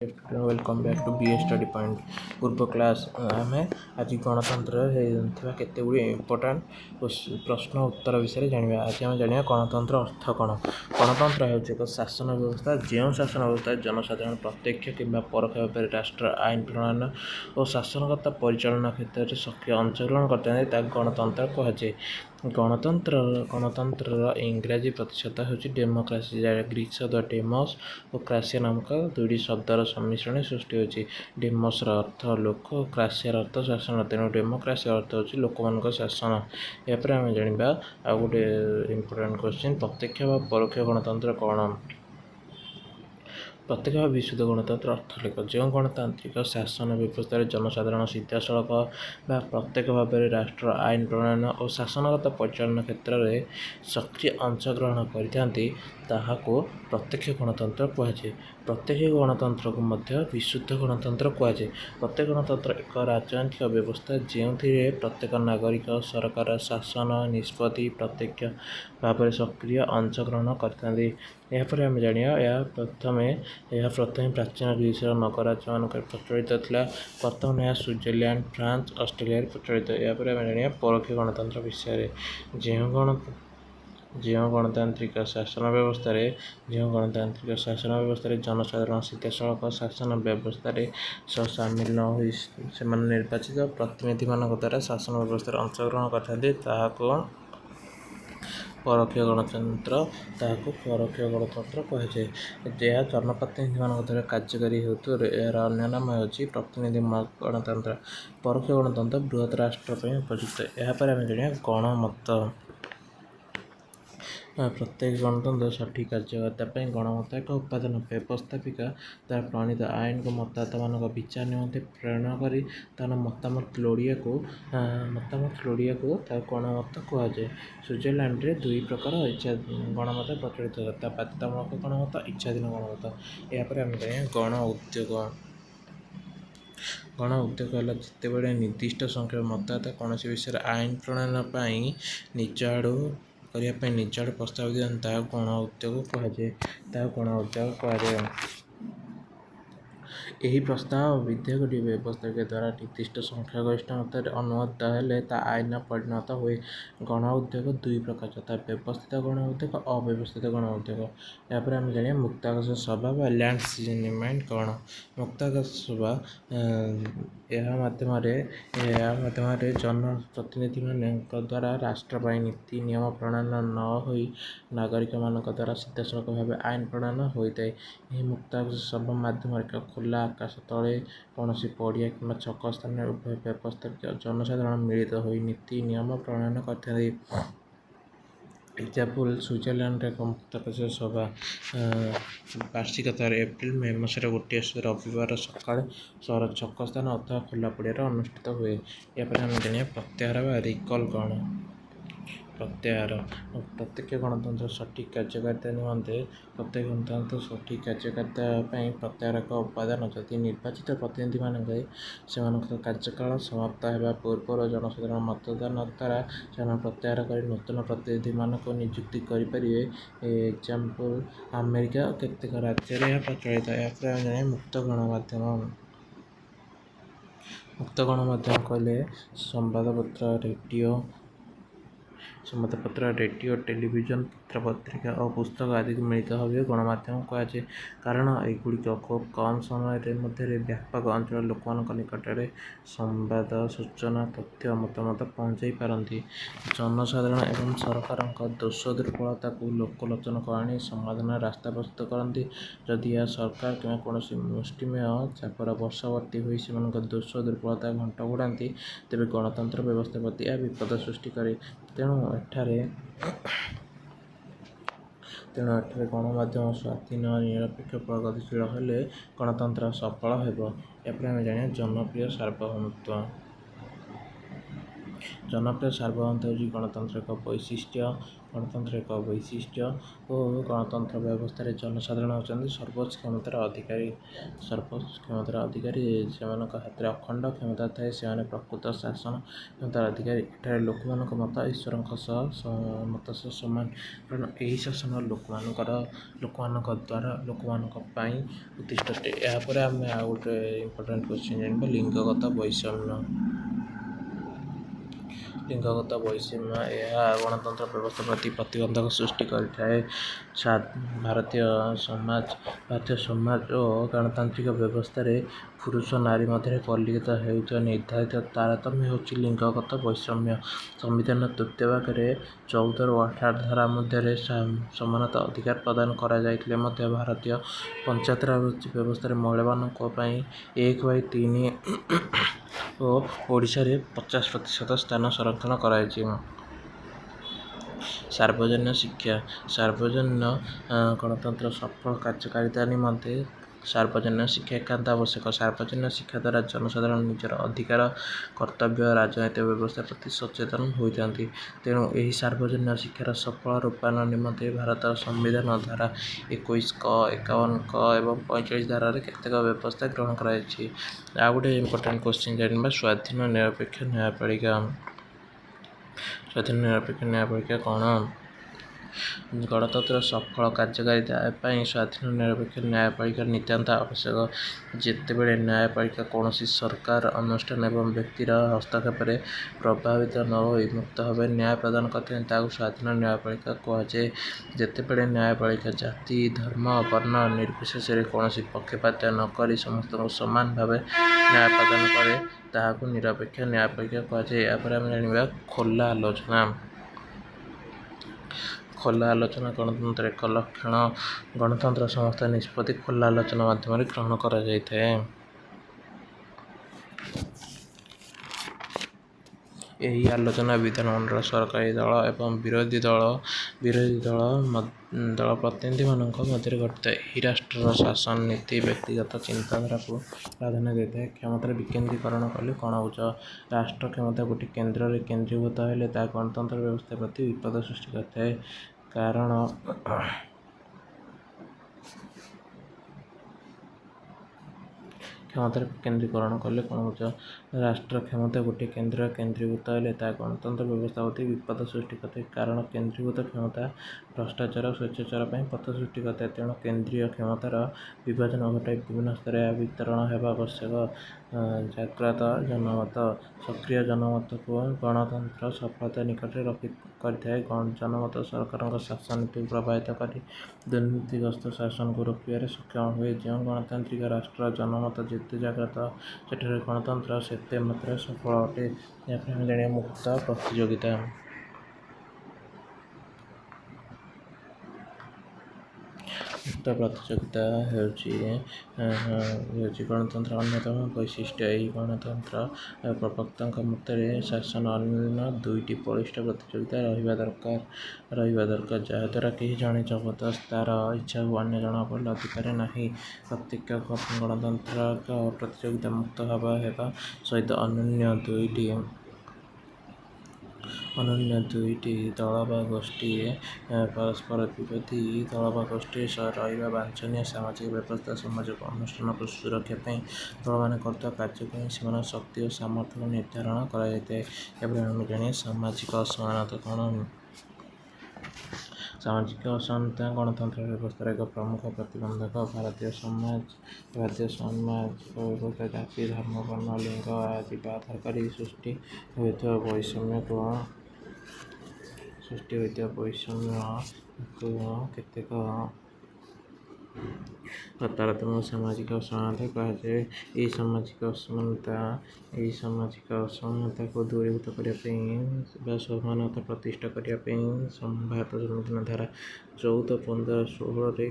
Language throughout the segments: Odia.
Welcome back to B study point पूर्व क्लास आम आज गणतंत्र केते गुड़ी इंपोर्टाट प्रश्न उत्तर विषय जाना। आज आम जाना गणतंत्र अर्थ कौन। गणतंत्र है एक शासन व्यवस्था जो शासन व्यवस्था जनसाधारण प्रत्यक्ष कि परोक्ष भाव में राष्ट्र आईन प्रणयन और शासनकर्ता परिचालना क्षेत्र में सक्रिय अंशग्रहण करते हैं गणतंत्र कहुए। गणतंत्र इंग्राजी प्रतिशत हूँ डेमोक्रेसी ग्रीक शब्द डेमस और क्रासिया नामक दुईटी शब्दर सम्मिश्रण सृष्टि होती। डेमस अर्थ लोक और क्रासियार अर्थ शासन। तेणु डेमोक्रेसी अर्थ हो लोक मान शासन। यापर आम जाना आ गए इंपोर्टाट क्वेश्चन प्रत्यक्ष व परोक्ष गणतंत्र कौन। प्रत्यक्ष भाव विशुद्ध गणतंत्र अर्थ लिख जो गणतांत्रिक शासन व्यवस्था जनसाधारण सीधा सड़क व प्रत्यक्ष भाव में राष्ट्र आईन प्रणयन और शासनगत परिचालन क्षेत्र में सक्रिय अंशग्रहण करते प्रत्यक्ष गणतंत्र कहुए। प्रत्यक्ष गणतंत्र को मध्य विशुद्ध गणतंत्र कहुए। प्रत्येक गणतंत्र एक राजनैतिक व्यवस्था जो प्रत्येक नागरिक सरकार शासन निष्पत्ति प्रत्यक्ष भाव में सक्रिय अंशग्रहण करते। यापर आम जाना प्रथम प्राचीन ग्रीस नगराज्य मान प्रचलित था। बर्तमान यह स्विट्जरलैंड फ्रांस ऑस्ट्रेलिया प्रचलित। यापर आम जाना परोक्ष गणतंत्र विषय जो गणतांत्रिक शासन व्यवस्था जनसाधारण सीधा सड़क शासन व्यवस्था सामिल न हो निर्वाचित प्रतिनिधि मान द्वारा शासन व्यवस्था अंशग्रहण करते परोक्ष गणतंत्र कहुए। यह जनप्रतिनिधि मान द्वारा कार्यकारी हेतु यार अन्य नाम हो प्रतिनिधि गणतंत्र। परोक्ष गणतंत्र बृहत राष्ट्र उपयुक्त। यापर आम जाना गणमत प्रत्येक गणतंत्र सठिक कार्यकर्ता गणमत एक उपादान व्यवस्थापिका द्वारा प्रणीत आईन को मतदाता मान विचार निमंते प्रेरण कर मतामत लोड़िया को गणमत कहुए। स्विट्जरलैंड में दुई प्रकार गणमत प्रचलित होता बाध्यतामूलक गणमत इच्छाधीन गणमत। यापर आम जाना गण उद्योग। गण उद्योग है जितेबाला निर्दिष्ट संख्यक मतदाता कौन विषय आईन प्रणयन निज आड़ू करने निज आड़ प्रस्ताव दिखते गण उद्योग कहुए। यही प्रस्ताव विधेयक व्यवस्था के द्वारा निर्दिष्ट संख्यागरिष्ठ मत अनुमोदित हेले आईन परिणत हुए। गण उद्योग दुई प्रकार यथा व्यवस्थित गण उद्योग अव्यवस्थित गण उद्योग। यापर आम जाना मुक्ताकाश सभा व लैंड सीजमेंट कौन। मुक्ताकाश सभा यह माध्यम जनप्रतिनिधि मान द्वारा राष्ट्र नीति नियम प्रणयन न हो नागरिक मान द्वारा सीधा सड़क भाव आईन प्रणयन होता है। मुक्ताकाश सभा माध्यम खोला आकाश तले कौन पड़िया कि छक स्थान उभय व्यवस्थापित जनसाधारण मिलित हो नीति नियम प्रणयन करते। एग्जाम्पल स्विट्जरलैंड एक मुक्ताकाश सभा वार्षिक एप्रिल मे मस गोटे रविवार सका सहर छक स्थान अथवा खोला पड़िया अनुष्ठित हुए। यापर आम जाना प्रत्याहार व रिकल कौन। प्रत्याहार प्रत्यक्ष गणतंत्र सठिक कार्यकारिता निमंते प्रत्येक गणतंत्र सठिक कार्यकारिता प्रत्याहार एक उपादान जदि निर्वाचित प्रतिनिधि मान कार्यकाल समाप्त होगा पूर्व जनसाधारण मतदान द्वारा से प्रत्याहार कर नूतन प्रतिनिधि मान नियुक्ति करेंगे। एग्जाम्पल अमेरिका केतेक राज्य प्रचलित। यापर मुक्त गणमाध्यम। मुक्त गणमाध्यम कहले संवादपत्र रेडियो टेलीविजन पत्र पत्रिका और पुस्तक आदि मिलित भाव गणमाध्यम कहुए। कारण एगुड़िक खूब कम समय मध्य व्यापक अंचल लोक निकट में संवाद सूचना तथ्य मतामत पहुँचाई पारती। जनसाधारण एवं सरकार दोष दुर्बलता को लोकलोचन को आनी समाधान रास्ता प्रस्तुत करती। जदि यह सरकार कि कौन मुष्टिमेय चापर वर्षवर्ती हो दोष दुर्बलता घंट घोड़ाती तेज गणतंत्र व्यवस्था प्रति यह विपद सृष्टि करे। तेणु गणमाध्यम स्वाधीन निरपेक्ष प्रगतिशील हेले गणतंत्र सफल हो। यापर आम जाना जनप्रिय सार्वभौमत्व। ଜନପ୍ରିୟ ସାର୍ବଭୌମତ୍ୱ ହେଉଛି ଗଣତନ୍ତ୍ରର ଏକ ବୈଶିଷ୍ଟ୍ୟ। ଗଣତନ୍ତ୍ର ଏକ ବୈଶିଷ୍ଟ୍ୟ ଓ ଗଣତନ୍ତ୍ର ବ୍ୟବସ୍ଥାରେ ଜନସାଧାରଣ ହେଉଛନ୍ତି ସର୍ବୋଚ୍ଚ କ୍ଷମତାର ଅଧିକାରୀ। ସର୍ବୋଚ୍ଚ କ୍ଷମତାର ଅଧିକାରୀ ସେମାନଙ୍କ ହାତରେ ଅଖଣ୍ଡ କ୍ଷମତା ଥାଏ। ସେମାନେ ପ୍ରକୃତ ଶାସନ କ୍ଷମତାର ଅଧିକାରୀ। ଏଠାରେ ଲୋକମାନଙ୍କ ମତ ଈଶ୍ୱରଙ୍କ ମତ ସହ ସମାନ, କାରଣ ଏହି ଶାସନ ଲୋକମାନଙ୍କ ଦ୍ୱାରା ଲୋକମାନଙ୍କ ପାଇଁ ଉଦ୍ଦିଷ୍ଟ ଅଟେ। ଏହାପରେ ଆମେ ଆଉ ଗୋଟେ ଇମ୍ପୋର୍ଟାଣ୍ଟ କ୍ୱେଶ୍ଚିନ୍ ଜାଣିବା ଲିଙ୍ଗଗତ ବୈଷମ୍ୟ। ଲିଙ୍ଗଗତ ବୈଷମ୍ୟ ଏହା ଗଣତନ୍ତ୍ର ବ୍ୟବସ୍ଥା ପ୍ରତି ପ୍ରତିବନ୍ଧକ ସୃଷ୍ଟି କରିଥାଏ। ଭାରତୀୟ ସମାଜ ଓ ଗଣତାନ୍ତ୍ରିକ ବ୍ୟବସ୍ଥାରେ ପୁରୁଷ ନାରୀ ମଧ୍ୟରେ ପରିଲକ୍ଷିତ ହେଉଥିବା ନିର୍ଦ୍ଧାରିତ ତାରତମ୍ୟ ହେଉଛି ଲିଙ୍ଗଗତ ବୈଷମ୍ୟ। ସମ୍ବିଧାନର ତୃତୀୟ ଭାଗରେ 14ରୁ 18 ଧାରା ମଧ୍ୟରେ ସମାନତା ଅଧିକାର ପ୍ରଦାନ କରାଯାଇଥିଲେ ମଧ୍ୟ ଭାରତୀୟ ପଞ୍ଚାୟତ ରାଜ ବ୍ୟବସ୍ଥାରେ ମହିଳାମାନଙ୍କ ପାଇଁ 1/3 ଓ ଓଡ଼ିଶାରେ 50% ସ୍ଥାନ ସଂରକ୍ଷଣ କରାଯାଇଛି। ସାର୍ବଜନୀନ ଶିକ୍ଷା। ସାର୍ବଜନୀନ ଗଣତନ୍ତ୍ରର ସଫଳ କାର୍ଯ୍ୟକାରିତା ନିମନ୍ତେ ସାର୍ବଜନୀନ ଶିକ୍ଷା ଏକାନ୍ତ ଆବଶ୍ୟକ। ସାର୍ବଜନୀନ ଶିକ୍ଷା ଦ୍ୱାରା ଜନସାଧାରଣ ନିଜର ଅଧିକାର, କର୍ତ୍ତବ୍ୟ ଓ ରାଜନୈତିକ ବ୍ୟବସ୍ଥା ପ୍ରତି ସଚେତନ ହୋଇଥାନ୍ତି। ତେଣୁ ଏହି ସାର୍ବଜନୀନ ଶିକ୍ଷାର ସଫଳ ରୂପାୟନ ନିମନ୍ତେ ଭାରତର ସମ୍ବିଧାନ ଧାରା 21 କ, 51 କ ଏବଂ 45 ଧାରାରେ କେତେକ ବ୍ୟବସ୍ଥା ଗ୍ରହଣ କରାଯାଇଛି। ଆଉ ଗୋଟେ ଇମ୍ପୋର୍ଟାଣ୍ଟ କ୍ୱେଶ୍ଚିନ୍ ଜାଣିବା ସ୍ୱାଧୀନ ନିରପେକ୍ଷ ନ୍ୟାୟପାଳିକା। ସ୍ୱାଧୀନ ନିରପେକ୍ଷ ନ୍ୟାୟପାଳିକା କ'ଣ? ଗଣତନ୍ତ୍ରର ସଫଳ କାର୍ଯ୍ୟକାରିତା ପାଇଁ ସ୍ୱାଧୀନ ନିରପେକ୍ଷ ନ୍ୟାୟପାଳିକା ନିତାନ୍ତ ଆବଶ୍ୟକ। ଯେତେବେଳେ ନ୍ୟାୟପାଳିକା କୌଣସି ସରକାର, ଅନୁଷ୍ଠାନ ଏବଂ ବ୍ୟକ୍ତିର ହସ୍ତକ୍ଷେପରେ ପ୍ରଭାବିତ ନ ହୋଇ ମୁକ୍ତ ଭାବେ ନ୍ୟାୟ ପ୍ରଦାନ କରିଥାଏ, ତାହାକୁ ସ୍ୱାଧୀନ ନ୍ୟାୟପାଳିକା କୁହାଯାଏ। ଯେତେବେଳେ ନ୍ୟାୟପାଳିକା ଜାତି, ଧର୍ମ, ବର୍ଣ୍ଣ ନିର୍ବିଶେଷରେ କୌଣସି ପକ୍ଷପାତ ନ କରି ସମସ୍ତଙ୍କୁ ସମାନ ଭାବେ ନ୍ୟାୟ ପ୍ରଦାନ କରେ, ତାହାକୁ ନିରପେକ୍ଷ ନ୍ୟାୟପାଳିକା କୁହାଯାଏ। ଏହାପରେ ଆମେ ଜାଣିବା ଖୋଲା ଆଲୋଚନା। ଖୋଲା ଆଲୋଚନା ଗଣତନ୍ତ୍ରର ଏକ ଲକ୍ଷଣ। ଗଣତନ୍ତ୍ରର ସମସ୍ତ ନିଷ୍ପତ୍ତି ଖୋଲା ଆଲୋଚନା ମାଧ୍ୟମରେ ଗ୍ରହଣ କରାଯାଇଥାଏ। ଏହି ଆଲୋଚନା ବିଧାନମଣ୍ଡଳ, ସରକାରୀ ଦଳ ଏବଂ ବିରୋଧୀ ଦଳ ପ୍ରତିନିଧିମାନଙ୍କ ମଧ୍ୟରେ ଘଟିଥାଏ। ଏହି ରାଷ୍ଟ୍ରର ଶାସନ ନୀତି ବ୍ୟକ୍ତିଗତ ଚିନ୍ତାଧାରାକୁ ପ୍ରାଧାନ୍ୟ ଦେଇଥାଏ। କ୍ଷମତାର ବିକେନ୍ଦ୍ରୀକରଣ କଲେ କ'ଣ ବୁଝ? ରାଷ୍ଟ୍ର କ୍ଷମତା ଗୋଟିଏ କେନ୍ଦ୍ରରେ କେନ୍ଦ୍ରୀଭୂତ ହେଲେ ତାହା ଗଣତନ୍ତ୍ର ବ୍ୟବସ୍ଥା ପ୍ରତି ବିପଦ ସୃଷ୍ଟି କରିଥାଏ। କାରଣ କ୍ଷମତାର ବିକେନ୍ଦ୍ରୀକରଣ କଲେ କ'ଣ ବୁଝ? ରାଷ୍ଟ୍ର କ୍ଷମତା ଗୋଟିଏ କେନ୍ଦ୍ରରେ କେନ୍ଦ୍ରୀଭୂତ ହେଲେ ତାହା ଗଣତନ୍ତ୍ର ବ୍ୟବସ୍ଥା ପ୍ରତି ବିପଦ ସୃଷ୍ଟି କରିଥାଏ। କାରଣ କେନ୍ଦ୍ରୀଭୂତ କ୍ଷମତା ଭ୍ରଷ୍ଟାଚାର ଓ ସ୍ୱୈଚ୍ଛାଚାର ପାଇଁ ପଥ ସୃଷ୍ଟି କରିଥାଏ। ତେଣୁ କେନ୍ଦ୍ରୀୟ କ୍ଷମତାର ବିଭାଜନ ଘଟାଇ ବିଭିନ୍ନ ସ୍ତରରେ ଏହା ବିତରଣ ହେବା ଆବଶ୍ୟକ। ଜାଗ୍ରତ ଜନମତ। ସକ୍ରିୟ ଜନମତକୁ ଗଣତନ୍ତ୍ରର ସଫଳତା ନିକଟରେ କରିଥାଏ। ଜନମତ ସରକାରଙ୍କ ଶାସନ ନୀତିକୁ ପ୍ରଭାବିତ କରି ଦୁର୍ନୀତିଗ୍ରସ୍ତ ଶାସନକୁ ରୋକିବାରେ ସକ୍ଷମ ହୁଏ। ଯେଉଁ ଗଣତାନ୍ତ୍ରିକ ରାଷ୍ଟ୍ରର ଜନମତ ଯେତେ ଜାଗ୍ରତ, ସେଠାରେ ଗଣତନ୍ତ୍ର ସେତେ ମାତ୍ରାରେ ସଫଳ ଅଟେ। ଏହାପରେ ଆମେ ଜାଣିବା ମୁକ୍ତ ପ୍ରତିଯୋଗିତା। ମୁକ୍ତ ପ୍ରତିଯୋଗିତା ହେଉଛି ଗଣତନ୍ତ୍ରର ଅନ୍ୟତମ ବୈଶିଷ୍ଟ୍ୟ। ଏହି ଗଣତନ୍ତ୍ର ପ୍ରବକ୍ତାଙ୍କ ମତରେ ଶାସନ ଅନ୍ୟ ଦୁଇଟି ବଳିଷ୍ଠ ପ୍ରତିଯୋଗିତା ରହିବା ଦରକାର, ଯାହାଦ୍ୱାରା କେହି ଜଣେ ଜବରଦସ୍ତ ତାର ଇଚ୍ଛାକୁ ଅନ୍ୟ ଜଣଙ୍କ ଉପରେ ଲଦିପାରେ ନାହିଁ। ପ୍ରତ୍ୟେକ ଗଣତାନ୍ତ୍ରିକ ପ୍ରତିଯୋଗିତା ମୁକ୍ତ ହେବା ସହିତ ଅନନ୍ୟ ଦୁଇଟି ଦଳ ବା ଗୋଷ୍ଠୀ ପରସ୍ପର ବିରୋଧୀ ଦଳ ବା ଗୋଷ୍ଠୀ ସହ ରହିବା ବାଞ୍ଛନୀୟ। ସାମାଜିକ ବ୍ୟବସ୍ଥା ସମାଜକୁ ଅନୁଷ୍ଠାନକୁ ସୁରକ୍ଷା ପାଇଁ ଦଳମାନେ କରୁଥିବା କାର୍ଯ୍ୟକୁ ହିଁ ସେମାନଙ୍କ ଶକ୍ତି ଓ ସାମର୍ଥ୍ୟକୁ ନିର୍ଦ୍ଧାରଣ କରାଯାଇଥାଏ। ଏହାପରେ ଆମେ ଜାଣିବା ସାମାଜିକ ଅସମାନତା କ'ଣ? ସାମାଜିକ ଅସମାନତା ଗଣତନ୍ତ୍ର ବ୍ୟବସ୍ଥାର ଏକ ପ୍ରମୁଖ ପ୍ରତିବନ୍ଧକ। ଭାରତୀୟ ସାମାଜିକ ବ୍ୟବସ୍ଥା ଜାତି, ଧର୍ମ, ବର୍ଣ୍ଣ, ଲିଙ୍ଗ ଆଦିକୁ ଆଧାର କରି ସୃଷ୍ଟି ହୋଇଥିବା ବୈଷମ୍ୟକୁ କେତେକ ତାରତମ୍ୟ ସାମାଜିକ ଅସମାନତା କୁହାଯାଏ। ଏହି ସାମାଜିକ ଅସମାନତାକୁ ଦୂରୀଭୂତ କରିବା ପାଇଁ ବା ସମାନତା ପ୍ରତିଷ୍ଠା କରିବା ପାଇଁ ଭାରତ ସମ୍ବିଧାନ ଧାରା 14, 15, 16ରେ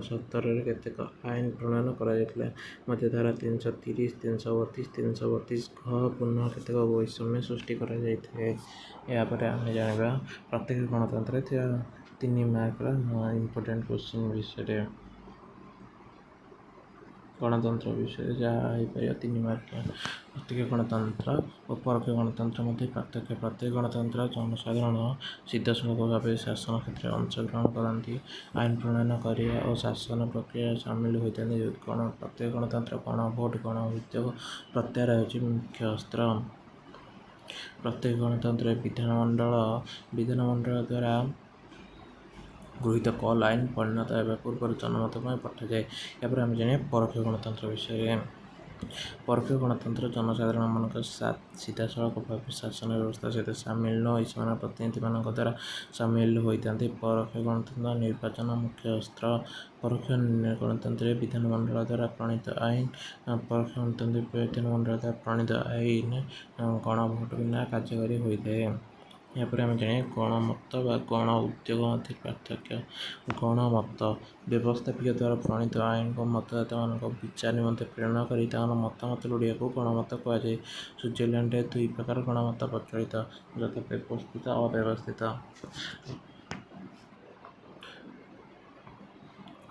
17ରେ କେତେକ ଆଇନ ପ୍ରଣୟନ କରାଯାଇଥିଲା। ମଧ୍ୟ ଧାରା 330, 332, 332 ଘ ପୁନଃ କେତେକ ବୈଷମ୍ୟ ସୃଷ୍ଟି କରାଯାଇଥାଏ। ଏହାପରେ ଆମେ ଜାଣିବା ପ୍ରତ୍ୟେକ ଗଣତନ୍ତ୍ରରେ ଥିବା 3 ମାର୍କର ଇମ୍ପୋର୍ଟାଣ୍ଟ କ୍ୱେଶ୍ଚିନ୍ ବିଷୟରେ। ଗଣତନ୍ତ୍ର ବିଷୟରେ ଯାହା ହେଇପାରିବ 3 ମାର୍କିଆ। ପ୍ରତ୍ୟକ୍ଷ ଗଣତନ୍ତ୍ର ଓ ପରୋକ୍ଷ ଗଣତନ୍ତ୍ର ମଧ୍ୟରେ ପାର୍ଥକ୍ୟ। ପ୍ରତ୍ୟକ୍ଷ ଗଣତନ୍ତ୍ର ଜନସାଧାରଣ ସିଧାସଳଖ ଭାବେ ଶାସନ କ୍ଷେତ୍ରରେ ଅଂଶଗ୍ରହଣ କରନ୍ତି, ଆଇନ ପ୍ରଣୟନ କରିବା ଓ ଶାସନ ପ୍ରକ୍ରିୟାରେ ସାମିଲ ହୋଇଥାନ୍ତି। ପ୍ରତ୍ୟକ୍ଷ ଗଣତନ୍ତ୍ର ଗଣଭୋଟ, ଗଣଅଭିଯୋଗ ପ୍ରତ୍ୟାହାର ହେଉଛି ମୁଖ୍ୟ ଅସ୍ତ୍ର। ପ୍ରତ୍ୟକ୍ଷ ଗଣତନ୍ତ୍ରରେ ବିଧାନମଣ୍ଡଳ ଦ୍ୱାରା ଗୃହୀତ କଲ୍ ଆଇନ ପରିଣତ ହେବା ପୂର୍ବରୁ ଜନମତ ପାଇଁ ପଠାଯାଏ। ଏହାପରେ ଆମେ ଜାଣିବା ପରୋକ୍ଷ ଗଣତନ୍ତ୍ର ବିଷୟରେ। ପରୋକ୍ଷ ଗଣତନ୍ତ୍ର ଜନସାଧାରଣମାନଙ୍କ ସିଧାସଳଖ ଭାବେ ଶାସନ ବ୍ୟବସ୍ଥା ସହିତ ସାମିଲ ନ ହୋଇ ସେମାନଙ୍କ ପ୍ରତିନିଧିମାନଙ୍କ ଦ୍ୱାରା ସାମିଲ ହୋଇଥାନ୍ତି। ପରୋକ୍ଷ ଗଣତନ୍ତ୍ର ନିର୍ବାଚନ ମୁଖ୍ୟ ଅସ୍ତ୍ର। ପରୋକ୍ଷ ଗଣତନ୍ତ୍ରରେ ବିଧାନମଣ୍ଡଳ ଦ୍ୱାରା ପ୍ରଣୀତ ଆଇନ ଗଣଭୋଟ ବିନା କାର୍ଯ୍ୟକାରୀ ହୋଇଥାଏ। ଏହାପରେ ଆମେ ଜାଣିବା ଗଣମତ ବା ଗଣ ଉଦ୍ୟୋଗ ମଧ୍ୟରେ ପାର୍ଥକ୍ୟ। ଗଣମତ ବ୍ୟବସ୍ଥାପିକା ଦ୍ୱାରା ପ୍ରଣୀତ ଆଇନକୁ ମତଦାତାମାନଙ୍କ ବିଚାର ନିମନ୍ତେ ପ୍ରେରଣ କରି ତାଙ୍କର ମତାମତ ଲୋଡ଼ିବାକୁ ଗଣମତ କୁହାଯାଏ। ସୁଇଜରଲ୍ୟାଣ୍ଡରେ 2 ପ୍ରକାର ଗଣମତ ପ୍ରଚଳିତ, ଯଥା ବ୍ୟବସ୍ଥିତ ଓ ଅବ୍ୟବସ୍ଥିତ।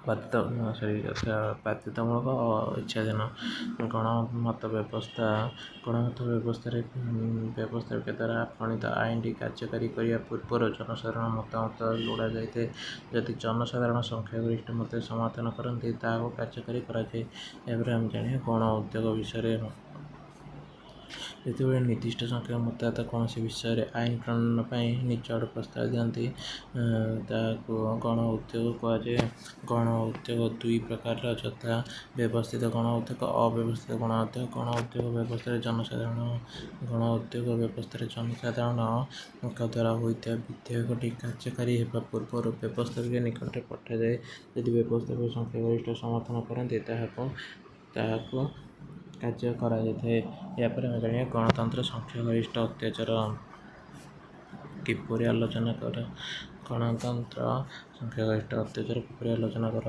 ବାଧ୍ୟତାମୂଳକ ଓ ଇଚ୍ଛାଧୀନ। ଗଣମତ ବ୍ୟବସ୍ଥାରେ ବ୍ୟବସ୍ଥାପିକା ଦ୍ୱାରା ପ୍ରଣୀତ ଆଇନଟି କାର୍ଯ୍ୟକାରୀ କରିବା ପୂର୍ବରୁ ଜନସାଧାରଣଙ୍କ ମତାମତ ଲୋଡ଼ାଯାଇଥାଏ। ଯଦି ଜନସାଧାରଣ ସଂଖ୍ୟାଗରିଷ୍ଠ ମତ ସମର୍ଥନ କରନ୍ତି, ତାହାକୁ କାର୍ଯ୍ୟକାରୀ କରାଯାଏ। ଏହାପରେ ଆମେ ଜାଣିବା ଗଣ ଉଦ୍ୟୋଗ ବିଷୟରେ। ଯେତେବେଳେ ନିର୍ଦ୍ଦିଷ୍ଟ ସଂଖ୍ୟକ ମତଦାତା କୌଣସି ବିଷୟରେ ଆଇନ ପ୍ରଣୟନ ପାଇଁ ନିଜ ଆଡୁ ପ୍ରସ୍ତାବ ଦିଅନ୍ତି, ତାହାକୁ ଗଣ ଉଦ୍ୟୋଗ କୁହାଯାଏ। ଗଣ ଉଦ୍ୟୋଗ 2 ପ୍ରକାରର, ଯଥା ବ୍ୟବସ୍ଥିତ ଗଣ ଉଦ୍ୟୋଗ ଓ ଅବ୍ୟବସ୍ଥିତ ଗଣ ଉଦ୍ୟୋଗ। ଗଣ ଉଦ୍ୟୋଗ ବ୍ୟବସ୍ଥାରେ ଜନସାଧାରଣଙ୍କ ଦ୍ୱାରା ହୋଇଥିବା ବିଧେୟକଟି କାର୍ଯ୍ୟକାରୀ ହେବା ପୂର୍ବରୁ ବ୍ୟବସ୍ଥାପିକା ନିକଟରେ ପଠାଯାଏ। ଯଦି ବ୍ୟବସ୍ଥାପିକା ସଂଖ୍ୟାଗରିଷ୍ଠ ସମର୍ଥନ କରନ୍ତି, ତାହାକୁ କାର୍ଯ୍ୟ କରାଯାଇଥାଏ। ଏହାପରେ ଆମେ ଜାଣିବା ଗଣତନ୍ତ୍ର ସଂଖ୍ୟାଗରିଷ୍ଠ ଅତ୍ୟାଚାର କିପରି ଆଲୋଚନା କର। ଗଣତନ୍ତ୍ର ସଂଖ୍ୟାଗରିଷ୍ଠ ଅତ୍ୟାଚାର କିପରି ଆଲୋଚନା କର।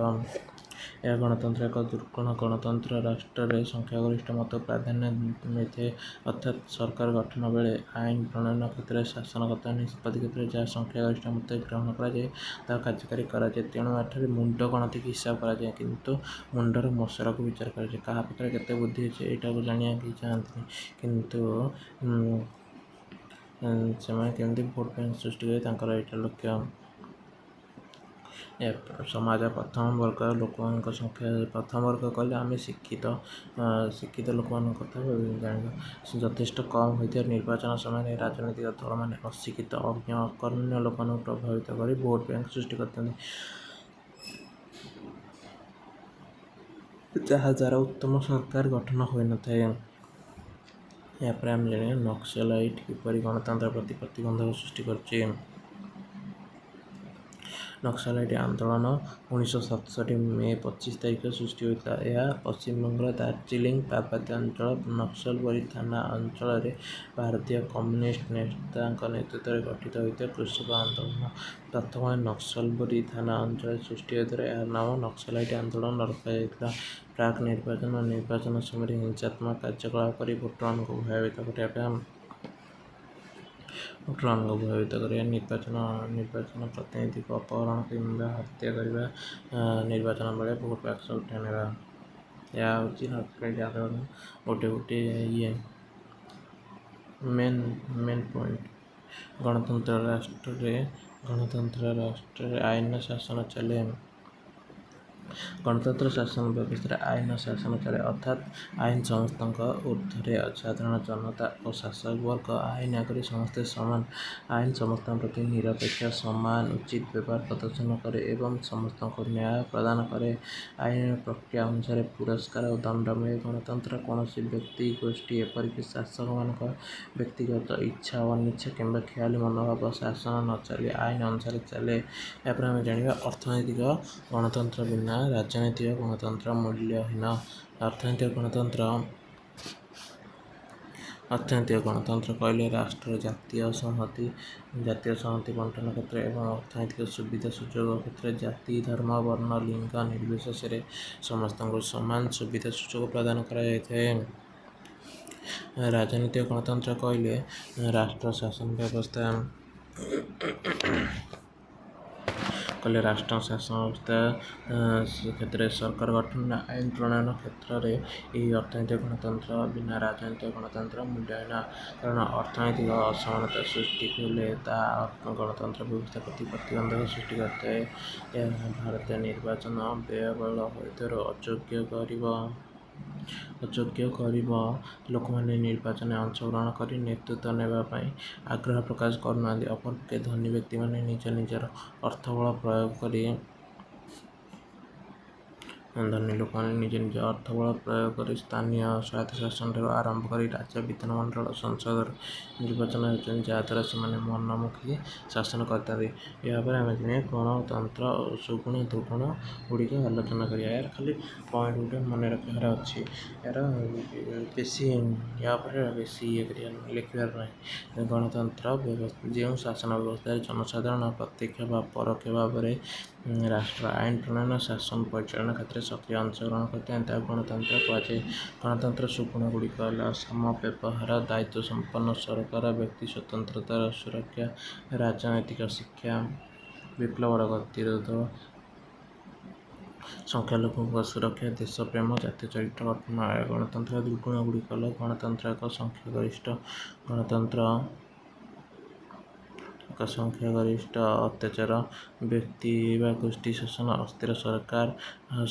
ଏହା ଗଣତନ୍ତ୍ରର ଏକ ଦୁର୍ଗୁଣ। ଗଣତନ୍ତ୍ର ରାଷ୍ଟ୍ରରେ ସଂଖ୍ୟାଗରିଷ୍ଠ ମତକୁ ପ୍ରାଧାନ୍ୟ ମିଳିଥାଏ, ଅର୍ଥାତ୍ ସରକାର ଗଠନ ବେଳେ ଆଇନ ପ୍ରଣୟନ କ୍ଷେତ୍ରରେ ଶାସନଗତ ନିଷ୍ପତ୍ତି କ୍ଷେତ୍ରରେ ଯାହା ସଂଖ୍ୟାଗରିଷ୍ଠ ମତରେ ଗ୍ରହଣ କରାଯାଏ, ତାହା କାର୍ଯ୍ୟକାରୀ କରାଯାଏ। ତେଣୁ ଏଠାରେ ମୁଣ୍ଡ ଗଣତିକୁ ହିସାବ କରାଯାଏ, କିନ୍ତୁ ମୁଣ୍ଡର ମସଲାକୁ ବିଚାର କରାଯାଏ। କାହା ପାଖରେ କେତେ ବୁଦ୍ଧି ଅଛି, ଏଇଟାକୁ ଜାଣିବାକୁ କେହି ଚାହାନ୍ତିନି, କିନ୍ତୁ ସେମାନେ କେମିତି ଭୋଟ ବ୍ୟାଙ୍କ ସୃଷ୍ଟି କରିବେ, ତାଙ୍କର ଏଇଟା ଲକ୍ଷ୍ୟ। ସମାଜର ପ୍ରଥମ ବର୍ଗ ଲୋକମାନଙ୍କ ସଂଖ୍ୟା। ପ୍ରଥମ ବର୍ଗ କହିଲେ ଆମେ ଶିକ୍ଷିତ ଲୋକମାନଙ୍କ କଥା ଜାଣିବା। ଯଥେଷ୍ଟ କମ୍ ହୋଇଥିବା ନିର୍ବାଚନ ସମୟରେ ରାଜନୈତିକ ଦଳମାନେ ଅଶିକ୍ଷିତ, ଅଜ୍ଞ, ଅକର୍ମଣ୍ୟ ଲୋକମାନଙ୍କୁ ପ୍ରଭାବିତ କରି ଭୋଟ ବ୍ୟାଙ୍କ ସୃଷ୍ଟି କରିଥାନ୍ତି, ଯାହା ଦ୍ୱାରା ଉତ୍ତମ ସରକାର ଗଠନ ହୋଇନଥାଏ। ଏହାପରେ ଆମେ ଜାଣିବା ନକ୍ସଲାଇଟ କିପରି ଗଣତନ୍ତ୍ର ପ୍ରତି ପ୍ରତିବନ୍ଧକ ସୃଷ୍ଟି କରିଛି। ନକ୍ସଲାଇଟ ଆନ୍ଦୋଳନ 1967 ମେ 25 ତାରିଖରେ ସୃଷ୍ଟି ହୋଇଥିଲା। ଏହା ପଶ୍ଚିମବଙ୍ଗର ଦାର୍ଜିଲିଂ ପାର୍ବତ୍ୟ ଅଞ୍ଚଳ ନକ୍ସଲବରୀ ଥାନା ଅଞ୍ଚଳରେ ଭାରତୀୟ କମ୍ୟୁନିଷ୍ଟ ନେତାଙ୍କ ନେତୃତ୍ୱରେ ଗଠିତ ହୋଇଥିବା କୃଷକ ଆନ୍ଦୋଳନ। ପ୍ରଥମେ ନକ୍ସଲବରୀ ଥାନା ଅଞ୍ଚଳରେ ସୃଷ୍ଟି ହେଉଥିବାରୁ ଏହାର ନାମ ନକ୍ସଲାଇଟ ଆନ୍ଦୋଳନ ରଖାଯାଇଥିଲା। ପ୍ରାକ୍ ନିର୍ବାଚନ ଓ ନିର୍ବାଚନ ସମୟରେ ହିଂସାତ୍ମକ କାର୍ଯ୍ୟକଳାପ କରି ଭୋଟରମାନଙ୍କୁ ଭୟଭୀତ କରିବା, ନିର୍ବାଚନ ପ୍ରତିନିଧିଙ୍କୁ ଅପହରଣ କିମ୍ବା ହତ୍ୟା କରିବା, ନିର୍ବାଚନ ବେଳେ ଭୋଟ ବାକ୍ସ ଉଠାଇ ନେବା। ଏହା ହେଉଛି ନକ୍ସଲାଇଟ ଆନ୍ଦୋଳନର ଗୋଟିଏ ମେନ୍ ପଏଣ୍ଟ। ଗଣତନ୍ତ୍ର ରାଷ୍ଟ୍ରରେ ଆଇନର ଶାସନ ଚାଲେ। ଗଣତନ୍ତ୍ର ଶାସନ ବ୍ୟବସ୍ଥାରେ ଆଇନର ଶାସନ ଚାଲେ, ଅର୍ଥାତ୍ ଆଇନ ସମସ୍ତଙ୍କ ଊର୍ଦ୍ଧ୍ୱରେ। ସାଧାରଣ ଜନତା ଓ ଶାସକ ବର୍ଗ ଆଇନ ଆଗରେ ସମସ୍ତେ ସମାନ। ଆଇନ ସମସ୍ତଙ୍କ ପ୍ରତି ନିରପେକ୍ଷ, ସମାନ, ଉଚିତ ବ୍ୟବହାର ପ୍ରଦର୍ଶନ କରେ ଏବଂ ସମସ୍ତଙ୍କୁ ନ୍ୟାୟ ପ୍ରଦାନ କରେ। ଆଇନର ପ୍ରକ୍ରିୟା ଅନୁସାରେ ପୁରସ୍କାର ଓ ଦଣ୍ଡ ମିଳେ। ଗଣତନ୍ତ୍ରରେ କୌଣସି ବ୍ୟକ୍ତି, ଗୋଷ୍ଠୀ, ଏପରିକି ଶାସକମାନଙ୍କର ବ୍ୟକ୍ତିଗତ ଇଚ୍ଛା, ଅନିଚ୍ଛା କିମ୍ବା ଖେୟାଲୀ ମନୋଭାବ ଶାସନ ନ ଚାଲି ଆଇନ ଅନୁସାରେ ଚାଲେ। ଏହାପରେ ଆମେ ଜାଣିବା ଅର୍ଥନୈତିକ ଗଣତନ୍ତ୍ର ବିନା ରାଜନୈତିକ ଗଣତନ୍ତ୍ର ମୂଲ୍ୟହୀନ। ଅର୍ଥନୈତିକ ଗଣତନ୍ତ୍ର କହିଲେ ରାଷ୍ଟ୍ରର ଜାତୀୟ ସଂହତି ବଣ୍ଟନ କ୍ଷେତ୍ରରେ ଏବଂ ଅର୍ଥନୈତିକ ସୁବିଧା ସୁଯୋଗ କ୍ଷେତ୍ରରେ ଜାତି, ଧର୍ମ, ବର୍ଣ୍ଣ, ଲିଙ୍ଗ ନିର୍ବିଶେଷରେ ସମସ୍ତଙ୍କୁ ସମାନ ସୁବିଧା ସୁଯୋଗ ପ୍ରଦାନ କରାଯାଇଥାଏ। ରାଜନୈତିକ ଗଣତନ୍ତ୍ର କହିଲେ ରାଷ୍ଟ୍ର ଶାସନ ବ୍ୟବସ୍ଥା କଲେ। ରାଷ୍ଟ୍ର ଶାସନ ବ୍ୟବସ୍ଥା କ୍ଷେତ୍ରରେ ସରକାର ଗଠନ ଆଇନ ପ୍ରଣୟନ କ୍ଷେତ୍ରରେ ଏହି ଅର୍ଥନୈତିକ ଗଣତନ୍ତ୍ର ବିନା ରାଜନୈତିକ ଗଣତନ୍ତ୍ର ମୂଲ୍ୟହୀନ। କାରଣ ଅର୍ଥନୈତିକ ଅସମାନତା ସୃଷ୍ଟି ହେଲେ ତାହା ଗଣତନ୍ତ୍ର ବ୍ୟବସ୍ଥା ପ୍ରତି ପ୍ରତିବନ୍ଧକ ସୃଷ୍ଟି କରିଥାଏ। ଏହା ଭାରତୀୟ ନିର୍ବାଚନ ବ୍ୟୟବହୁଳ ହୋଇଥିବାରୁ ଅଯୋଗ୍ୟ କରିବ। ଲୋକମାନେ ନିର୍ବାଚନରେ ଅଂଶଗ୍ରହଣ କରି ନେତୃତ୍ୱ ନେବା ପାଇଁ ଆଗ୍ରହ ପ୍ରକାଶ କରୁନାହାନ୍ତି। ଅପରପକ୍ଷେ ଧନୀ ବ୍ୟକ୍ତିମାନେ ନିଜର ଅର୍ଥବଳ ପ୍ରୟୋଗ କରି ସ୍ଥାନୀୟ ସ୍ୱାୟତ୍ତ ଶାସନଠାରୁ ଆରମ୍ଭ କରି ରାଜ୍ୟ ବିଧାନମଣ୍ଡଳ ଓ ସଂସଦର ନିର୍ବାଚନ ହେଉଛନ୍ତି, ଯାହାଦ୍ୱାରା ସେମାନେ ମନମୁଖୀ ଶାସନ କରିଥାନ୍ତି। ଏହାପରେ ଆମେ ଜାଣିବା ଗଣତନ୍ତ୍ର ଓ ସୁଗୁଣ ଦୁର୍ଗୁଣ ଗୁଡ଼ିକ ଆଲୋଚନା କରିବା। ଏହାର ଖାଲି ପଏଣ୍ଟ ଗୋଟେ ମନେ ରଖିବାର ଅଛି। ଏହାର ବେଶୀ ଲେଖିବାର ନାହିଁ। ଗଣତନ୍ତ୍ର ଯେଉଁ ଶାସନ ବ୍ୟବସ୍ଥାରେ ଜନସାଧାରଣ ପ୍ରତ୍ୟକ୍ଷ ବା ପରୋକ୍ଷ ଭାବରେ ରାଷ୍ଟ୍ର ଆଇନ ପ୍ରଣୟନ ଶାସନ ପରିଚାଳନା କ୍ଷେତ୍ରରେ ସକ୍ରିୟ ଅଂଶଗ୍ରହଣ କରିଥାନ୍ତି, ତାହାକୁ ଗଣତନ୍ତ୍ର କୁହାଯାଏ। ଗଣତନ୍ତ୍ରର ସୁଗୁଣ ଗୁଡ଼ିକ ହେଲା ସମବ୍ୟବହାର, ଦାୟିତ୍ୱସମ୍ପନ୍ନ ସରକାର, ବ୍ୟକ୍ତି ସ୍ୱତନ୍ତ୍ରତାର ସୁରକ୍ଷା, ରାଜନୈତିକ ଶିକ୍ଷା, ବିପ୍ଳବର ଗତିରୋଧ, ସଂଖ୍ୟାଲଘୁଙ୍କ ସୁରକ୍ଷା, ଦେଶପ୍ରେମ, ଜାତୀୟ ଚରିତ୍ର ଗଠନ। ଗଣତନ୍ତ୍ରର ଦୁର୍ଗୁଣ ଗୁଡ଼ିକ ହେଲା ଗଣତନ୍ତ୍ର ଏକ ସଂଖ୍ୟାଗରିଷ୍ଠ ଅତ୍ୟାଚାର, ବ୍ୟକ୍ତି ବା ଗୋଷ୍ଠୀ ଶାସନ, ଅସ୍ଥିର ସରକାର,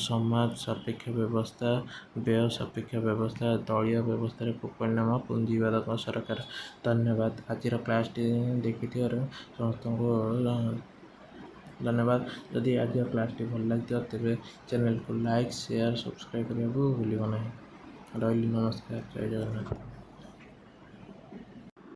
ସମାଜ ସାପେକ୍ଷ ବ୍ୟବସ୍ଥା, ବ୍ୟୟ ସାପେକ୍ଷ ବ୍ୟବସ୍ଥା, ଦଳୀୟ ବ୍ୟବସ୍ଥାର କୁପରିଣାମ, ପୁଞ୍ଜିବାଦକ ସରକାର। ଧନ୍ୟବାଦ। ଆଜିର କ୍ଲାସଟି ଦେଖିଥିବାରୁ ସମସ୍ତଙ୍କୁ ଧନ୍ୟବାଦ। ଯଦି ଆଜିର କ୍ଲାସଟି ଭଲ ଲାଗିଥିବ ତେବେ ଚ୍ୟାନେଲକୁ ଲାଇକ୍, ସେୟାର, ସବସ୍କ୍ରାଇବ୍ କରିବାକୁ ଭୁଲିବ ନାହିଁ। ରହିଲି, ନମସ୍କାର, ଜୟ ଜଗନ୍ନାଥ।